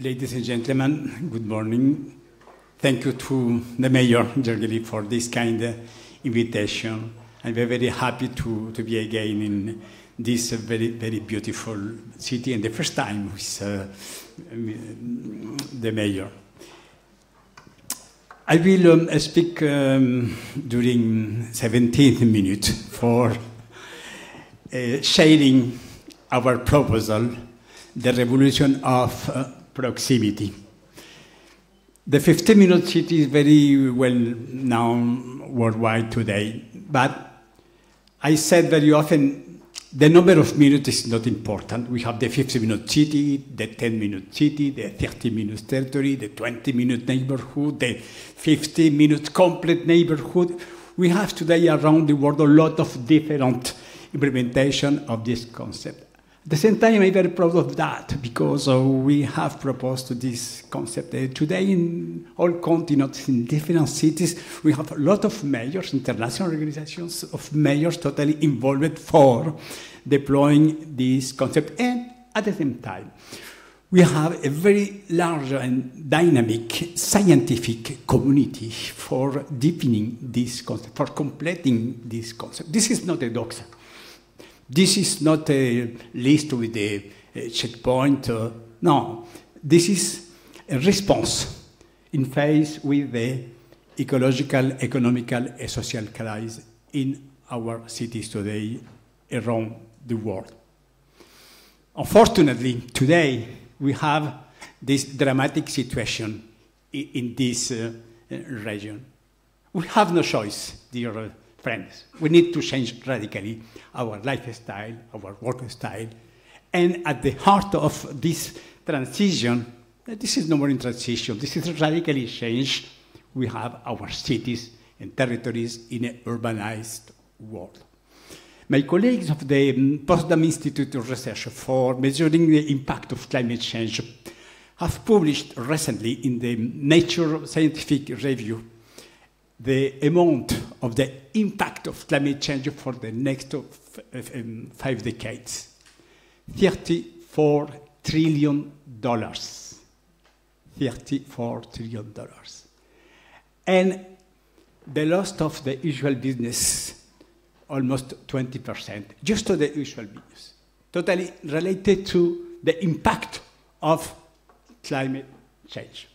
Ladies and gentlemen, good morning. Thank you to the Mayor, Gergely, for this kind of invitation. I'm very happy to be again in this very, very beautiful city, and the first time with the Mayor. I will speak during 17 minutes for sharing our proposal, the revolution of proximity. The 15-minute city is very well known worldwide today, but I said very often the number of minutes is not important. We have the 15-minute city, the 10-minute city, the 30-minute territory, the 20-minute neighborhood, the 50-minute complete neighborhood. We have today around the world a lot of different implementation of this concept. At the same time, I'm very proud of that because we have proposed this concept. Today, in all continents, in different cities, we have a lot of mayors, international organizations of mayors totally involved for deploying this concept. And at the same time, we have a very large and dynamic scientific community for deepening this concept, for completing this concept. This is not a doxa. This is not a list with a checkpoint. No, this is a response in face with the ecological, economical, and social crisis in our cities today around the world. Unfortunately, today we have this dramatic situation in this region. We have no choice, dear friends. We need to change radically our lifestyle, our work style. And at the heart of this transition, this is no more in transition, this is radically change. We have our cities and territories in an urbanized world. My colleagues of the Potsdam Institute of Research for Measuring the Impact of Climate Change have published recently in the Nature Scientific Review the amount of the impact of climate change for the next 5 decades. $34 trillion. $34 trillion. And the loss of the usual business, almost 20%, just to the usual business, totally related to the impact of climate change.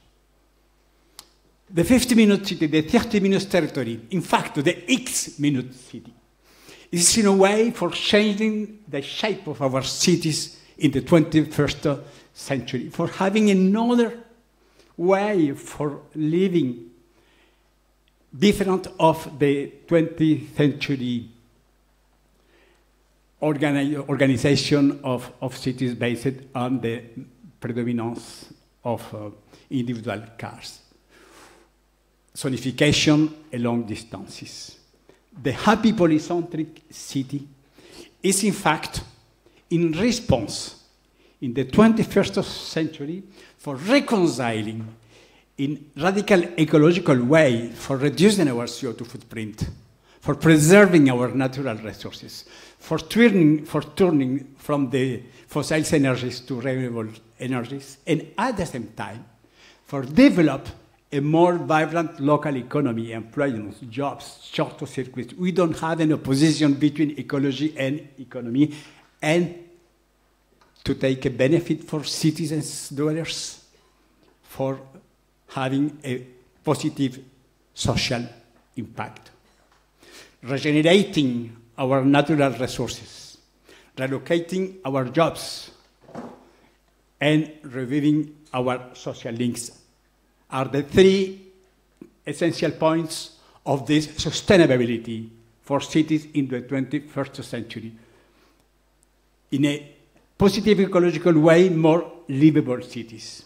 The 50-minute city, the 30-minute territory, in fact, the X-minute city, is in a way for changing the shape of our cities in the 21st century, for having another way for living different of the 20th century organization of cities based on the predominance of individual cars. Zonification along distances. The happy polycentric city is in fact in response in the 21st century for reconciling in radical ecological way for reducing our CO2 footprint, for preserving our natural resources, for turning from the fossil energies to renewable energies, and at the same time for develop a more vibrant local economy, employment, jobs, shorter circuits. We don't have an opposition between ecology and economy, and to take a benefit for citizens, dwellers, for having a positive social impact. Regenerating our natural resources, relocating our jobs, and reviving our social links are the three essential points of this sustainability for cities in the 21st century. In a positive ecological way, more livable cities.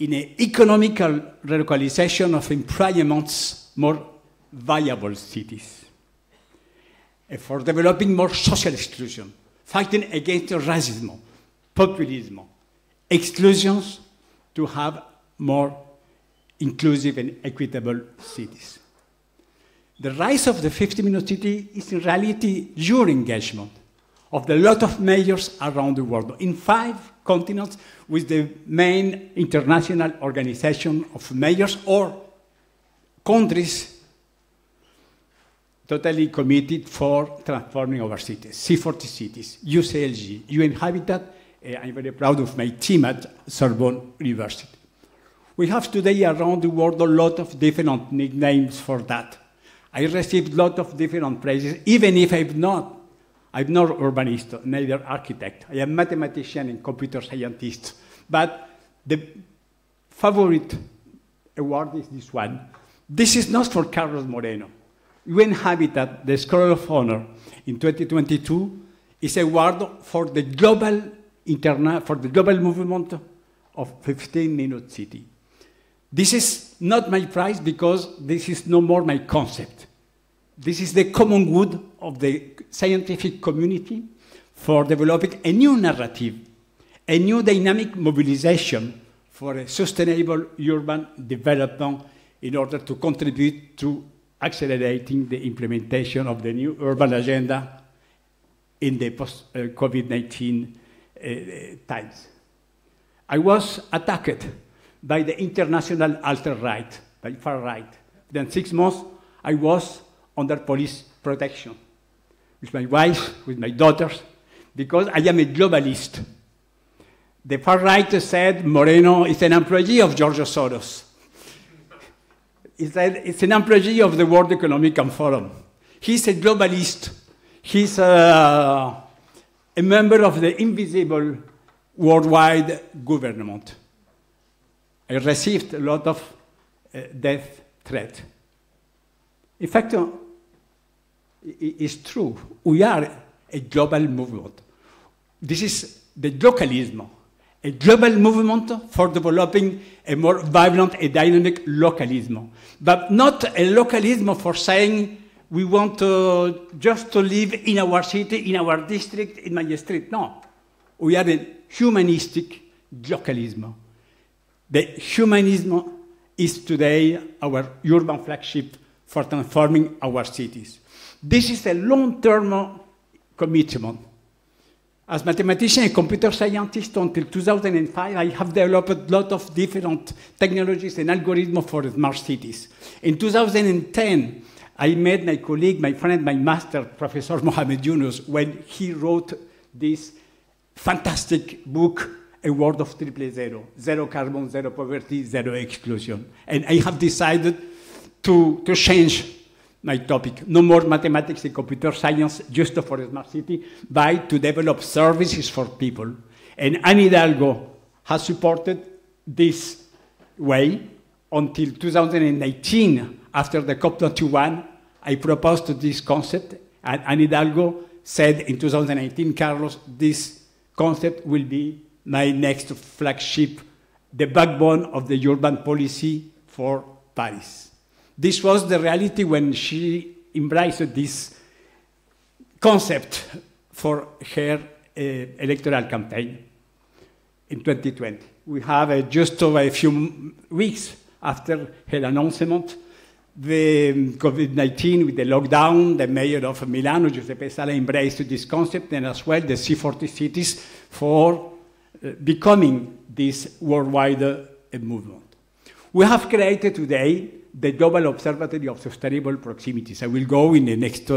In an economical relocalization of employments, more viable cities. And for developing more social exclusion, fighting against racism, populism, exclusions, to have more inclusive and equitable cities. The rise of the 50-minute city is in reality your engagement of the lot of mayors around the world, in 5 continents, with the main international organization of mayors or countries totally committed for transforming our cities. C40 cities, UCLG, UN Habitat. I'm very proud of my team at Sorbonne University. We have today around the world a lot of different nicknames for that. I received a lot of different praises, even if I'm not urbanist, neither architect. I am mathematician and computer scientist. But the favorite award is this one. This is not for Carlos Moreno. UN Habitat, the Scholar of Honor in 2022, is an award for the global movement of 15-minute city. This is not my prize because this is no more my concept. This is the common good of the scientific community for developing a new narrative, a new dynamic mobilization for a sustainable urban development in order to contribute to accelerating the implementation of the new urban agenda in the post-COVID-19 times. I was attacked by the international alt-right, by far right. Then 6 months, I was under police protection with my wife, with my daughters, because I am a globalist. The far right said Moreno is an employee of George Soros. He said it's an employee of the World Economic Forum. He's a globalist. He's a member of the invisible worldwide government. I received a lot of death threats. In fact, it's true. We are a global movement. This is the localism, a global movement for developing a more vibrant and dynamic localism. But not a localism for saying we want just to live in our city, in our district, in my street. No. We are a humanistic localism. The humanism is today our urban flagship for transforming our cities. This is a long-term commitment. As mathematician and computer scientist until 2005, I have developed a lot of different technologies and algorithms for smart cities. In 2010, I met my colleague, my friend, my master, Professor Mohamed Yunus, when he wrote this fantastic book, A World of 000, zero carbon, zero poverty, zero exclusion. And I have decided to change my topic. No more mathematics and computer science just for a smart city, but to develop services for people. And Anne Hidalgo has supported this way until 2018. After the COP21, I proposed this concept, and Anne Hidalgo said in 2018, Carlos, this concept will be my next flagship, the backbone of the urban policy for Paris. This was the reality when she embraced this concept for her electoral campaign in 2020. We have just over a few weeks after her announcement, the COVID-19 with the lockdown, the mayor of Milano, Giuseppe Sala, embraced this concept, and as well the C40 cities for becoming this worldwide movement. We have created today the Global Observatory of Sustainable Proximities. I will go in the next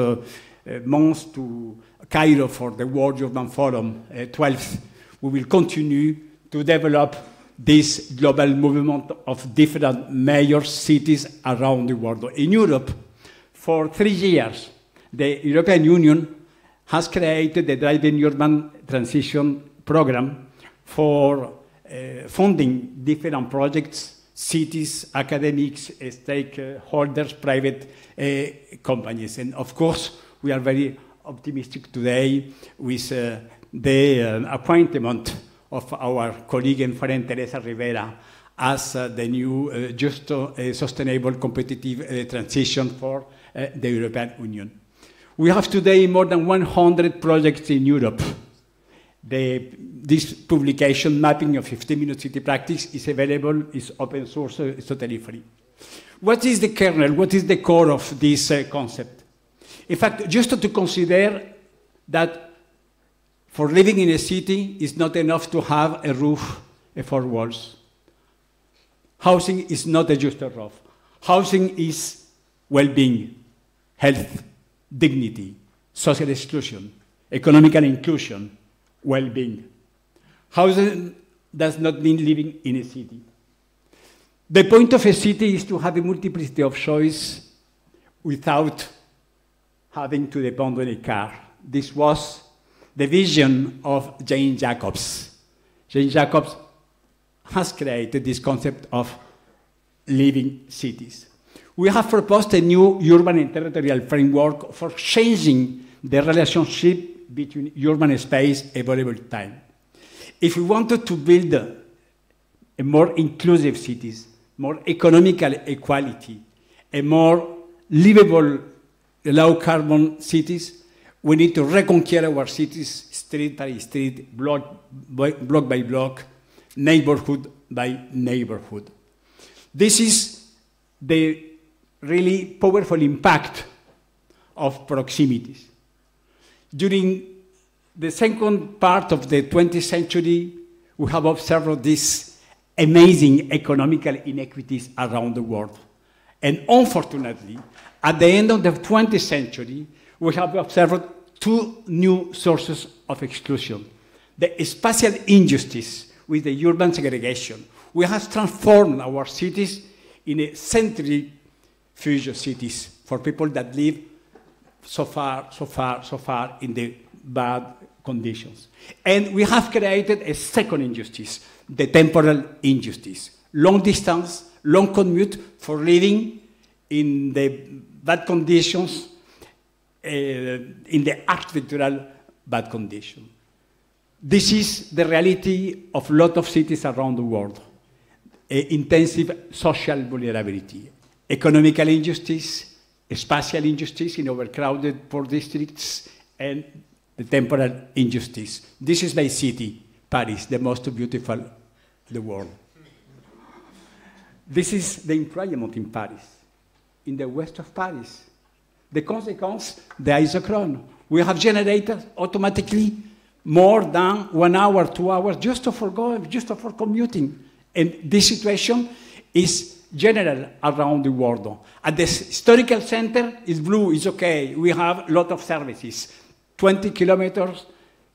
months to Cairo for the World Urban Forum 12th. We will continue to develop this global movement of different major cities around the world. In Europe, for 3 years, the European Union has created the Driving Urban Transition Program for funding different projects, cities, academics, stakeholders, private companies. And of course, we are very optimistic today with the appointment of our colleague and friend Teresa Rivera as the new just sustainable competitive transition for the European Union. We have today more than 100 projects in Europe. This publication, Mapping of 15-Minute City Practice, is available, is open source, it's totally free. What is the kernel, what is the core of this concept? In fact, just to consider that For living in a city, it's not enough to have a roof and four walls. Housing is not just a roof. Housing is well-being, health, dignity, social exclusion, economical inclusion, well-being. Housing does not mean living in a city. The point of a city is to have a multiplicity of choice without having to depend on a car. This was the vision of Jane Jacobs. Jane Jacobs has created this concept of living cities. We have proposed a new urban and territorial framework for changing the relationship between urban space and available time. If we wanted to build a more inclusive cities, more economical equality, a more livable, low-carbon cities, we need to reconquer our cities street by street, block by block, neighborhood by neighborhood. This is the really powerful impact of proximities. During the second part of the 20th century, we have observed these amazing economical inequities around the world. And unfortunately, at the end of the 20th century, we have observed two new sources of exclusion. The spatial injustice with the urban segregation. We have transformed our cities in a centrifuge cities for people that live so far in the bad conditions. And we have created a second injustice, the temporal injustice. Long distance, long commute for living in the bad conditions, in the architectural bad condition. This is the reality of a lot of cities around the world. Intensive social vulnerability, economical injustice, spatial injustice in overcrowded poor districts, and the temporal injustice. This is my city, Paris, the most beautiful in the world. This is the employment in Paris, in the west of Paris. The consequence, the isochrone. We have generated automatically more than 1 hour, 2 hours just for commuting. And this situation is general around the world. At the historical center, it's blue, it's okay. We have a lot of services. 20 kilometers,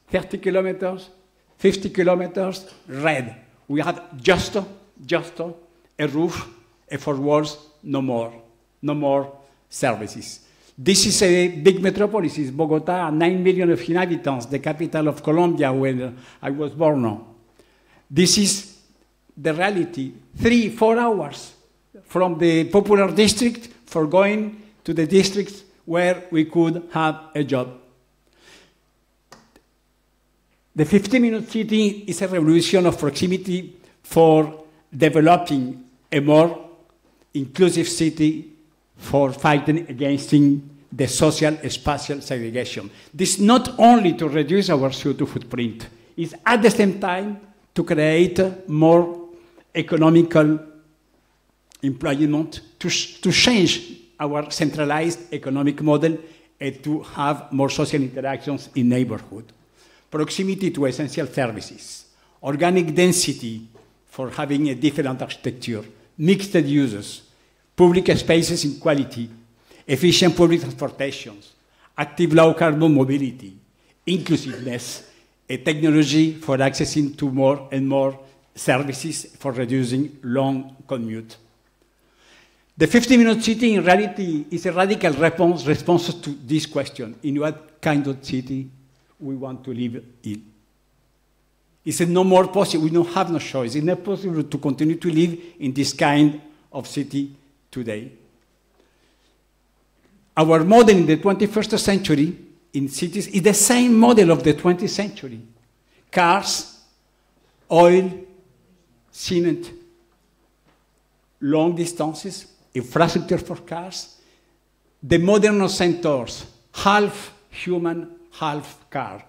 30 kilometers, 50 kilometers, red. We have just a roof, a four walls, no more services. This is a big metropolis, it's Bogota, 9 million of inhabitants, the capital of Colombia when I was born. This is the reality, 3-4 hours from the popular district for going to the districts where we could have a job. The 15-minute city is a revolution of proximity for developing a more inclusive city for fighting against the social spatial segregation. This is not only to reduce our CO2 footprint, it's at the same time to create more economical employment, to change our centralized economic model and to have more social interactions in neighborhood. Proximity to essential services, organic density for having a different architecture, mixed uses, public spaces in quality, efficient public transportations, active low-carbon mobility, inclusiveness, a technology for accessing to more and more services for reducing long commute. The 15-minute city in reality is a radical response to this question, in what kind of city we want to live in. It's no more possible, we don't have no choice. It's not possible to continue to live in this kind of city today. Our model in the 21st century in cities is the same model of the 20th century. Cars, oil, cement, long distances, infrastructure for cars, the modern centers, half human, half car.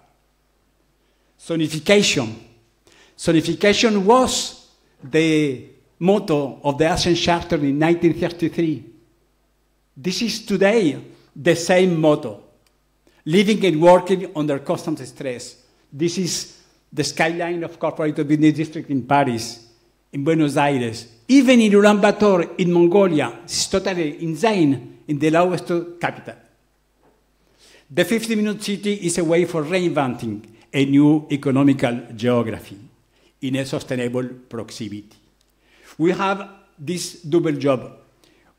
Zonification. Zonification was the motto of the Asian Charter in 1933. This is today the same motto. Living and working under constant stress. This is the skyline of corporate business district in Paris, in Buenos Aires, even in Ulaanbaatar, in Mongolia. It's totally insane in the lowest capital. The 50-minute city is a way for reinventing a new economical geography in a sustainable proximity. We have this double job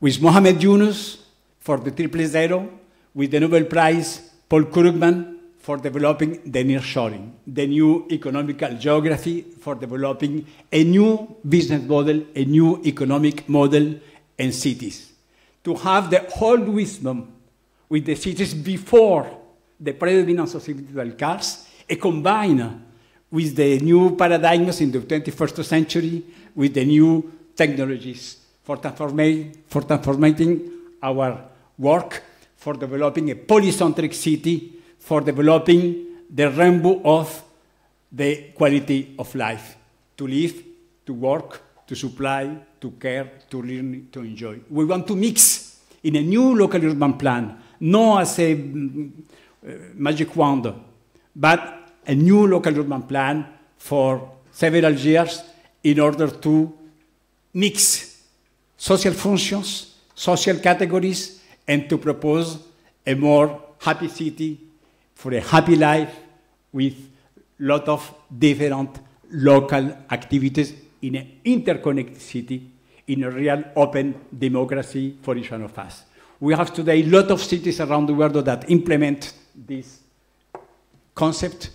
with Mohamed Yunus for the 000, with the Nobel Prize Paul Krugman for developing the nearshoring, the new economical geography for developing a new business model, a new economic model in cities. To have the whole wisdom with the cities before the predominance of individual cars, and combine with the new paradigms in the 21st century, with the new technologies for transforming our work, for developing a polycentric city, for developing the rainbow of the quality of life, to live, to work, to supply, to care, to learn, to enjoy. We want to mix in a new local urban plan, not as a magic wand, but a new local urban plan for several years in order to mix social functions, social categories, and to propose a more happy city for a happy life with a lot of different local activities in an interconnected city, in a real open democracy for each one of us. We have today a lot of cities around the world that implement this concept.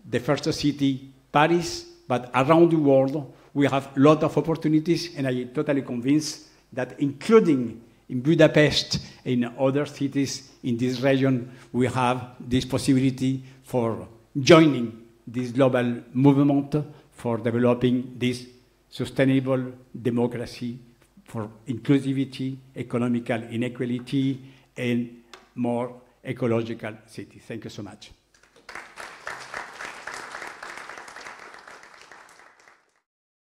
The first city, Paris, but around the world, we have a lot of opportunities, and I am totally convinced that including in Budapest, in other cities in this region, we have this possibility for joining this global movement for developing this sustainable democracy for inclusivity, economical inequality, and more ecological cities. Thank you so much.